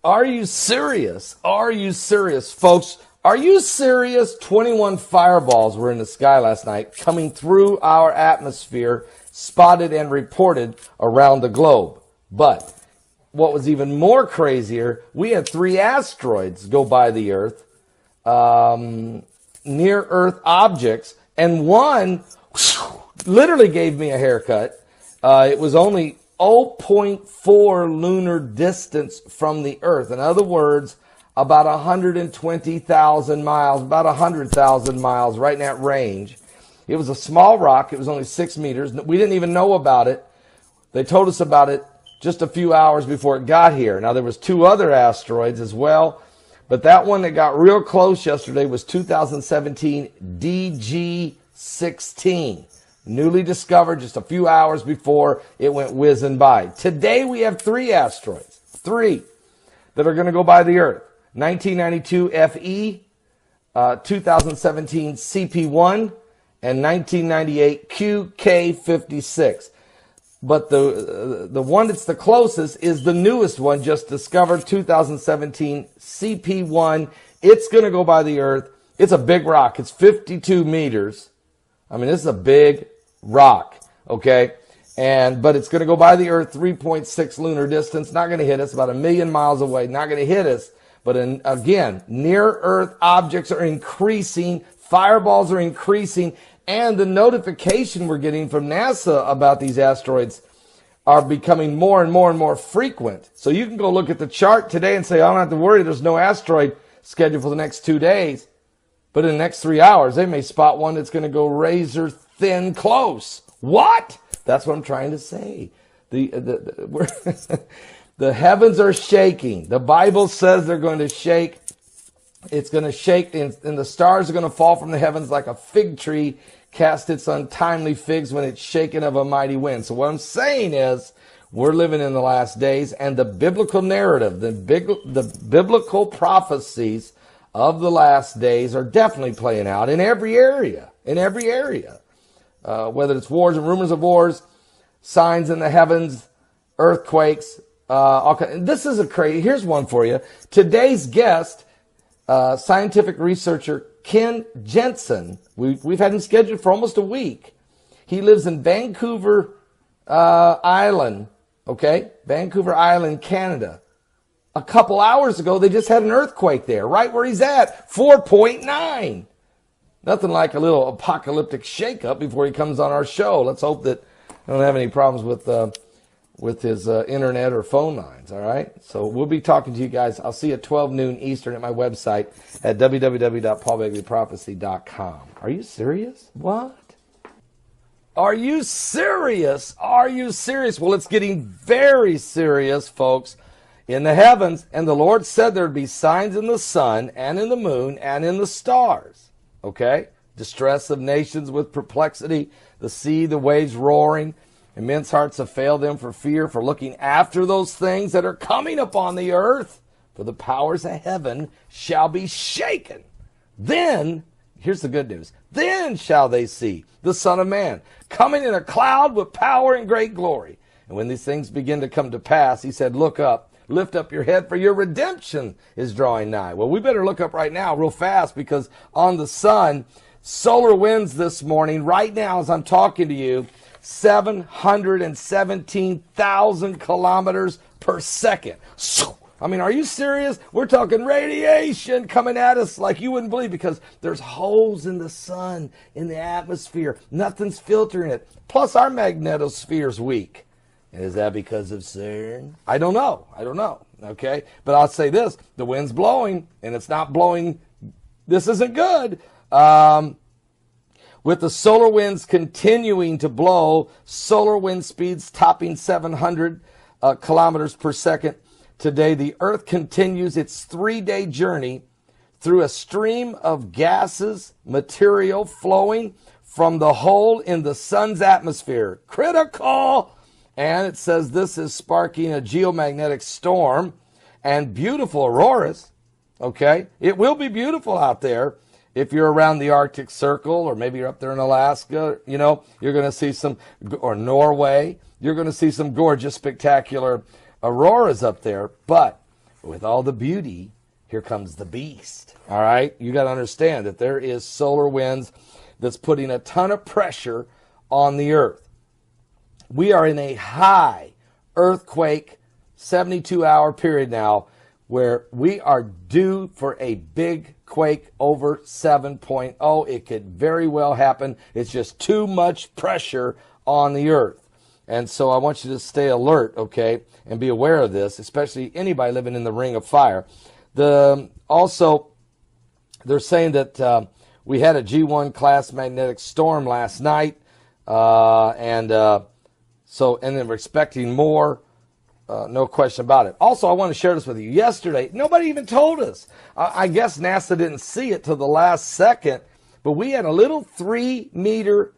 Are you serious? Are you serious, folks? Are you serious? 21 fireballs were in the sky last night, coming through our atmosphere, spotted and reported around the globe. But what was even more crazier, we had 3 asteroids go by the Earth, near-Earth objects, and one literally gave me a haircut. It was only 0.4 lunar distance from the Earth. In other words, about 120,000 miles, about 100,000 miles, right in that range. It was a small rock. It was only 6 meters. We didn't even know about it. They told us about it just a few hours before it got here. Now, there was 2 other asteroids as well, but that one that got real close yesterday was 2017 DG16. Newly discovered just a few hours before it went whizzing by. Today we have 3 asteroids, 3 that are going to go by the Earth. 1992 FE, 2017 CP1, and 1998 QK56. But the one that's the closest is the newest one, just discovered, 2017 CP1. It's going to go by the Earth. It's a big rock. It's 52 meters. I mean, this is a big rock, okay? But it's going to go by the Earth, 3.6 lunar distance, not going to hit us, about 1 million miles away, not going to hit us. But again, near-Earth objects are increasing, fireballs are increasing, and the notification we're getting from NASA about these asteroids are becoming more and more and more frequent. So you can go look at the chart today and say, I don't have to worry, there's no asteroid scheduled for the next 2 days. But in the next 3 hours, they may spot one that's going to go razor thin close. What? That's what I'm trying to say. The heavens are shaking. The Bible says they're going to shake. It's going to shake, and the stars are going to fall from the heavens like a fig tree cast its untimely figs when it's shaken of a mighty wind. So what I'm saying is, we're living in the last days, and the biblical narrative, the biblical prophecies of the last days are definitely playing out in every area, whether it's wars and rumors of wars, signs in the heavens, earthquakes. This is here's one for you. Today's guest, scientific researcher Ken Jensen, we've had him scheduled for almost a week. He lives in Vancouver Island, Vancouver Island, Canada. A couple hours ago, they just had an earthquake there, right where he's at, 4.9. Nothing like a little apocalyptic shakeup before he comes on our show. Let's hope that I don't have any problems with his internet or phone lines, all right? So we'll be talking to you guys. I'll see you at 12 noon Eastern at my website at www.paulbegleyprophecy.com. Are you serious? What? Are you serious? Are you serious? Well, it's getting very serious, folks. In the heavens, and the Lord said there would be signs in the sun and in the moon and in the stars. Distress of nations with perplexity, the sea, the waves roaring. Immense hearts have failed them for fear, for looking after those things that are coming upon the earth. For the powers of heaven shall be shaken. Then, here's the good news, then shall they see the Son of Man coming in a cloud with power and great glory. And when these things begin to come to pass, he said, look up. Lift up your head, for your redemption is drawing nigh. Well, we better look up right now real fast, because on the sun, solar winds this morning, right now as I'm talking to you, 717,000 kilometers per second. I mean, are you serious? We're talking radiation coming at us like you wouldn't believe, because there's holes in the sun, in the atmosphere. Nothing's filtering it. Plus, our magnetosphere's weak. Is that because of CERN? I don't know. Okay? But I'll say this. The wind's blowing, and it's not blowing. This isn't good. With the solar winds continuing to blow, solar wind speeds topping 700 kilometers per second. Today, the Earth continues its 3-day journey through a stream of gases, material flowing from the hole in the sun's atmosphere. Critical! And it says this is sparking a geomagnetic storm and beautiful auroras, It will be beautiful out there if you're around the Arctic Circle, or maybe you're up there in Alaska, you're going to see some, or Norway, you're going to see some gorgeous, spectacular auroras up there. But with all the beauty, here comes the beast. All right? You got to understand that there is solar winds that's putting a ton of pressure on the earth. We are in a high earthquake 72-hour period now where we are due for a big quake over 7.0. It could very well happen. It's just too much pressure on the earth. And so I want you to stay alert, okay, and be aware of this, especially anybody living in the ring of fire. Also, they're saying that we had a G1 class magnetic storm last night, and then we're expecting more. No question about it. Also, I want to share this with you. Yesterday, nobody even told us. I guess NASA didn't see it till the last second, but we had a little 3-meter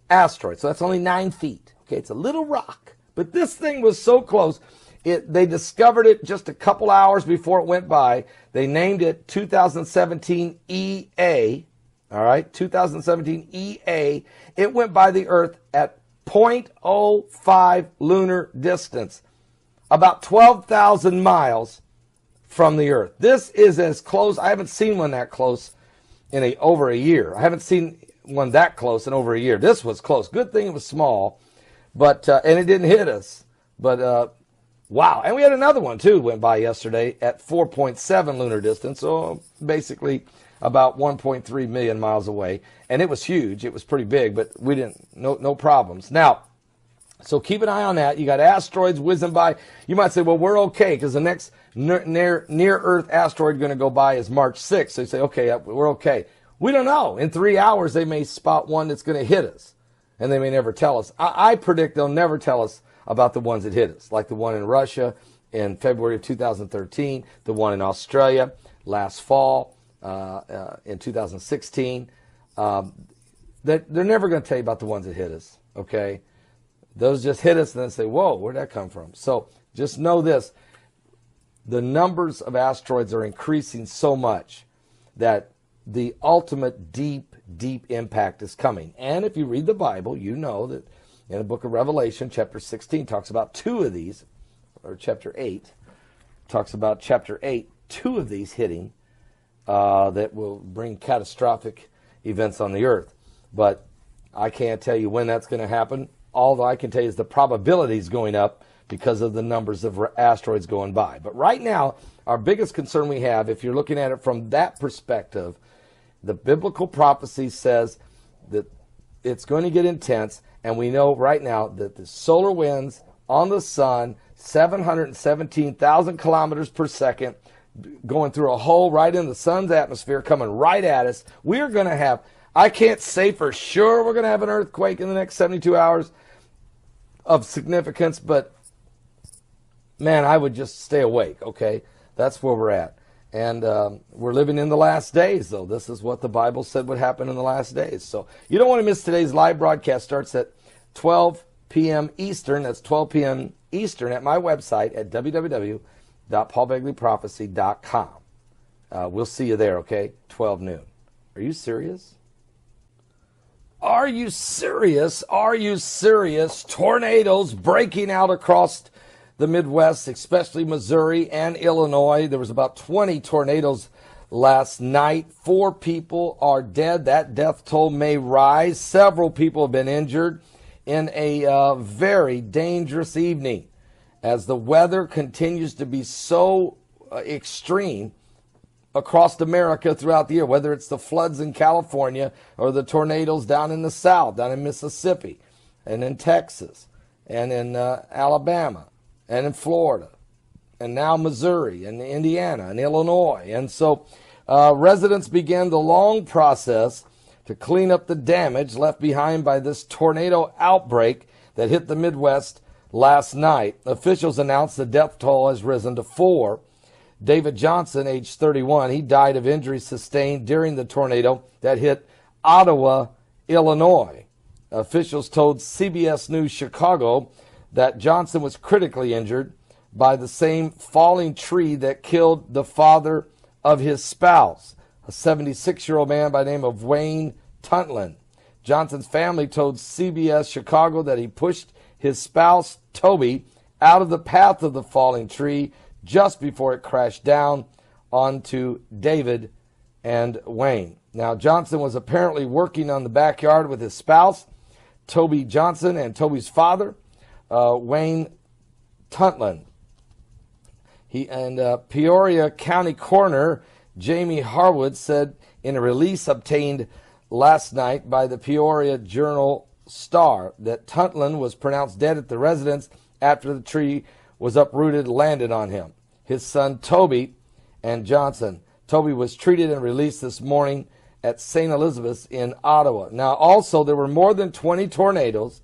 asteroid. So that's only 9 feet. Okay, it's a little rock. But this thing was so close. They discovered it just a couple hours before it went by. They named it 2017 EA. All right, 2017 EA. It went by the Earth at 0.05 lunar distance, about 12,000 miles from the Earth. This is as close. I haven't seen one that close in over a year. I haven't seen one that close in over a year. This was close. Good thing it was small, but and it didn't hit us. But wow, and we had another one too went by yesterday at 4.7 lunar distance, so basically about 1.3 million miles away, and it was huge. It was pretty big, but we didn't no problems. Now, so keep an eye on that. You got asteroids whizzing by. You might say, well, we're okay because the next near Earth asteroid going to go by is March 6th. So you say, okay, we're okay. We don't know. In 3 hours, they may spot one that's going to hit us, and they may never tell us. I predict they'll never tell us about the ones that hit us, like the one in Russia in February of 2013, the one in Australia last fall. In 2016, they're never going to tell you about the ones that hit us, okay? Those just hit us and then say, whoa, where'd that come from? So just know this. The numbers of asteroids are increasing so much that the ultimate deep, deep impact is coming. And if you read the Bible, you know that in the book of Revelation, chapter 16 talks about 2 of these, or chapter 8, talks about chapter 8, 2 of these hitting that will bring catastrophic events on the earth. But I can't tell you when that's going to happen. All I can tell you is the probability is going up because of the numbers of asteroids going by. But right now, our biggest concern we have, if you're looking at it from that perspective, the biblical prophecy says that it's going to get intense, and we know right now that the solar winds on the sun, 717,000 kilometers per second, going through a hole right in the sun's atmosphere, coming right at us. We're going to have, I can't say for sure we're going to have an earthquake in the next 72 hours of significance, but man, I would just stay awake, okay? That's where we're at. And we're living in the last days, though. This is what the Bible said would happen in the last days. So you don't want to miss today's live broadcast. Starts at 12 p.m. Eastern. That's 12 p.m. Eastern at my website at www.paulbegleyprophecy.com. We'll see you there, okay? 12 noon. Are you serious? Are you serious? Are you serious? Tornadoes breaking out across the Midwest, especially Missouri and Illinois. There was about 20 tornadoes last night. 4 people are dead. That death toll may rise. Several people have been injured in a very dangerous evening as the weather continues to be so extreme across America throughout the year, whether it's the floods in California or the tornadoes down in the South, down in Mississippi and in Texas and in Alabama and in Florida and now Missouri and Indiana and Illinois. And so residents began the long process to clean up the damage left behind by this tornado outbreak that hit the Midwest last night. Officials announced the death toll has risen to 4. David Johnson, age 31, he died of injuries sustained during the tornado that hit Ottawa, Illinois. Officials told CBS News Chicago that Johnson was critically injured by the same falling tree that killed the father of his spouse, a 76-year-old man by the name of Wayne Tuntlin. Johnson's family told CBS Chicago that he pushed his spouse, Toby, out of the path of the falling tree just before it crashed down onto David and Wayne. Now, Johnson was apparently working on the backyard with his spouse, Toby Johnson, and Toby's father, Wayne Tuntlin. Peoria County Coroner Jamie Harwood said in a release obtained last night by the Peoria Journal-Star that Tuntlin was pronounced dead at the residence after the tree was uprooted and landed on him. His son Toby and Johnson. Toby was treated and released this morning at St. Elizabeth's in Ottawa. Now, also, there were more than 20 tornadoes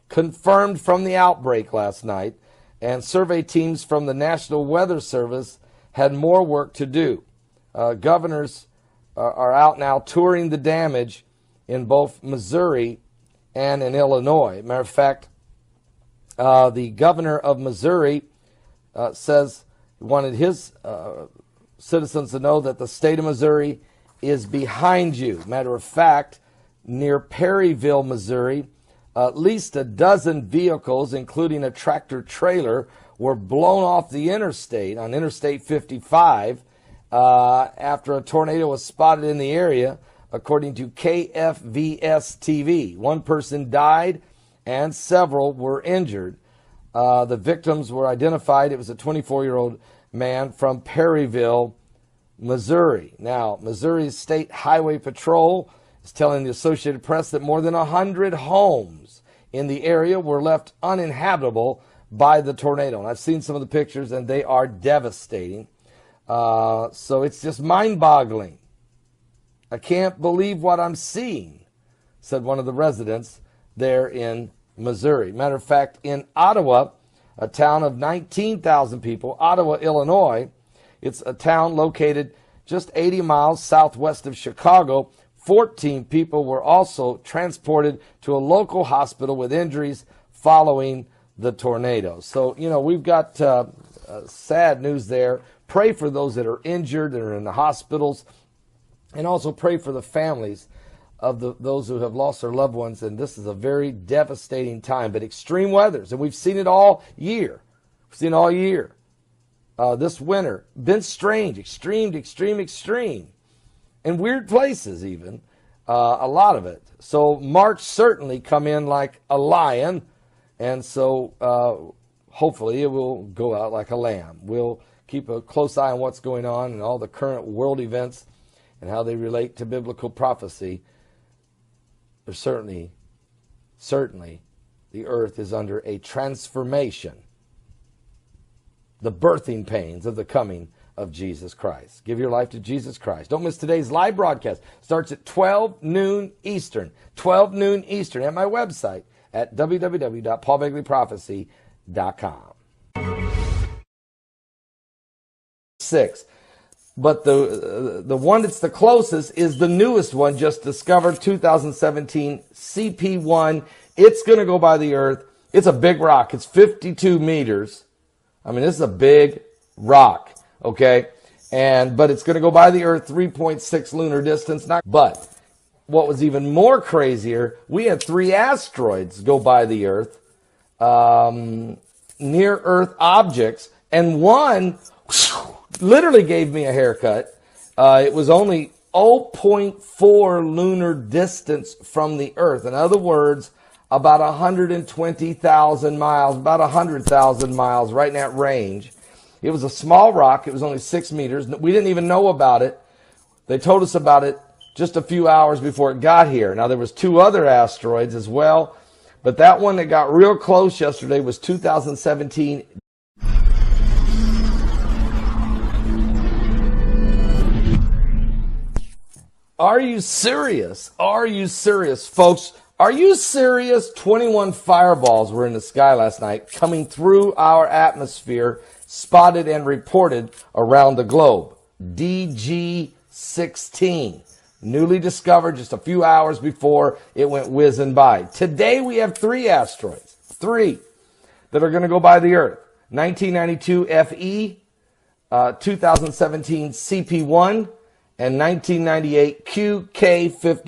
confirmed from the outbreak last night, and survey teams from the National Weather Service had more work to do. Governors are out now touring the damage in both Missouri and in Illinois. Matter of fact, the governor of Missouri says he wanted his citizens to know that the state of Missouri is behind you. Matter of fact, near Perryville, Missouri, at least a dozen vehicles, including a tractor trailer, were blown off the interstate on Interstate 55 after a tornado was spotted in the area, according to KFVS TV. One person died and several were injured. The victims were identified. It was a 24-year-old man from Perryville, Missouri. Now, Missouri's State Highway Patrol is telling the Associated Press that more than 100 homes in the area were left uninhabitable by the tornado. And I've seen some of the pictures, and they are devastating. So it's just mind-boggling. I can't believe what I'm seeing, said one of the residents there in Missouri. Matter of fact, in Ottawa, a town of 19,000 people, Ottawa, Illinois, it's a town located just 80 miles southwest of Chicago. 14 people were also transported to a local hospital with injuries following the tornado. So, you know, we've got sad news there. Pray for those that are injured, that are in the hospitals, and also pray for the families of those who have lost their loved ones. And this is a very devastating time, but extreme weathers, and we've seen it all year. We've seen it all year. This winter, been strange, extreme, in weird places even, a lot of it. So March certainly come in like a lion, and so hopefully it will go out like a lamb. We'll keep a close eye on what's going on and all the current world events and how they relate to biblical prophecy. There's certainly the earth is under a transformation. The birthing pains of the coming of Jesus Christ. Give your life to Jesus Christ. Don't miss today's live broadcast. Starts at 12 noon Eastern. 12 noon Eastern at my website at www.paulbegleyprophecy.com. 6. But the one that's the closest is the newest one, just discovered, 2017 CP1. It's going to go by the Earth. It's a big rock. It's 52 meters. I mean, this is a big rock, okay? But it's going to go by the Earth, 3.6 lunar distance. But what was even more crazier, we had 3 asteroids go by the Earth, near-Earth objects, and one literally gave me a haircut. It was only 0.4 lunar distance from the Earth. In other words, about 120,000 miles, about 100,000 miles, right in that range. It was a small rock. It was only 6 meters. We didn't even know about it. They told us about it just a few hours before it got here. Now, there was 2 other asteroids as well, but that one that got real close yesterday was 2017. Are you serious? Are you serious, folks? Are you serious? 21 fireballs were in the sky last night, coming through our atmosphere, spotted and reported around the globe. DG-16, newly discovered just a few hours before it went whizzing by. Today we have 3 asteroids, 3 that are going to go by the Earth. 1992 FE, 2017 CP1, and 1998 QK56.